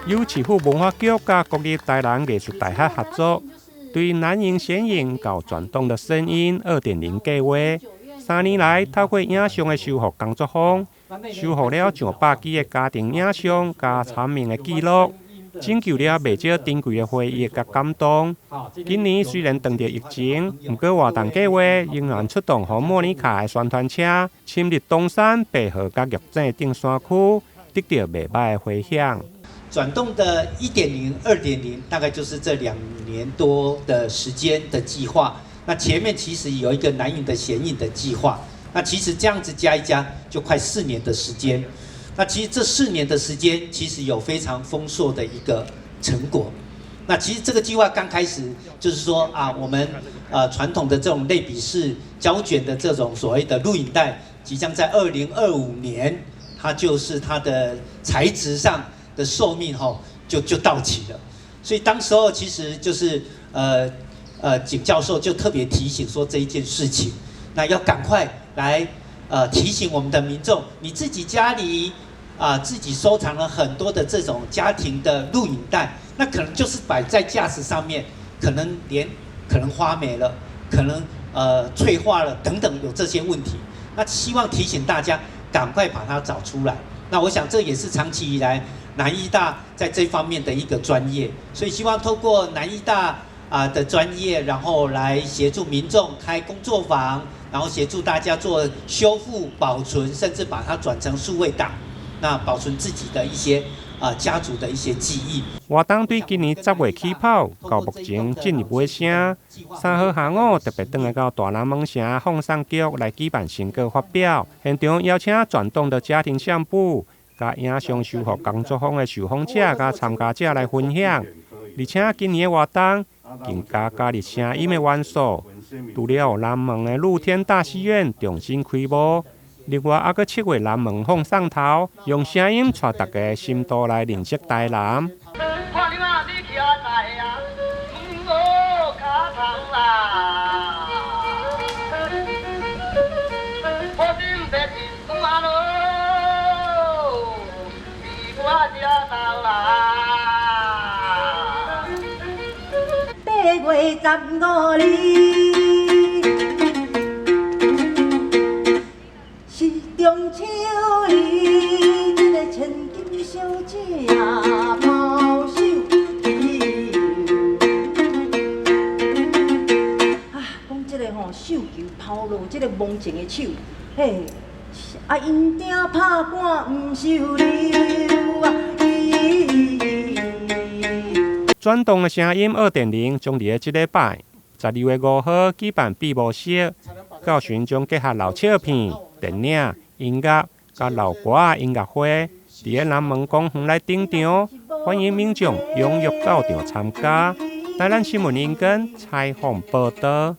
由市府文化局甲国立台南艺术大学合作，对南瀛显影到传统的声音2.0计划，3年来透过影像的修复工作坊，修复了上百支的家庭影像加产命的记录，拯救了未少珍贵的回忆甲感动。今年虽然遇到疫情，不过活动计划仍然出动和莫妮卡的宣传车，深入东山、白河甲玉井登山区，得到袂歹的回响。转动的1.0、2.0，大概就是这2年多的时间的计划。那前面其实有一个南瀛的显影的计划，那其实这样子加一加，就快4年的时间。那其实这4年的时间，其实有非常丰硕的一个成果。那其实这个计划刚开始就是说啊，我们传统的这种类比式胶卷的这种所谓的录影带，即将在2025年，它就是它的材质上的寿命就到期了。所以当时候其实就是景教授就特别提醒说这一件事情，那要赶快来提醒我们的民众，你自己家里自己收藏了很多的这种家庭的录影带，那可能就是摆在架子上面，可能花没了，可能脆化了等等，有这些问题。那希望提醒大家赶快把它找出来。那我想这也是长期以来南医大在这方面的一个专业，所以希望透过南医大的专业，然后来协助民众开工作坊，然后协助大家做修复、保存，甚至把它转成数位档，那保存自己的一些家族的一些记忆。活动对今年10月起跑，到目前进入尾声。3号下午特别转来到大南门城放送局来举办新歌发表，现场邀请传统的家庭相簿、甲影像修复工作坊的受访者甲参加者来分享。而且今年的活动更加入声音的元素，除了南门的露天大戏院重新开幕，另外还佫7月南门放送头，用声音带大家深度来认识台南。8月15日是中秋日，这个千金小姐抛手机。讲这个手球抛落这个梦情的手，嘿，因定拍赶不收留啊！转动的声音2.0将伫这礼拜12月5号举办闭幕式，到时将结合老笑片、电影、音乐甲老歌的音乐会，伫南门公园来登场，欢迎民众踊跃到场参加。台南新闻引根采访报道。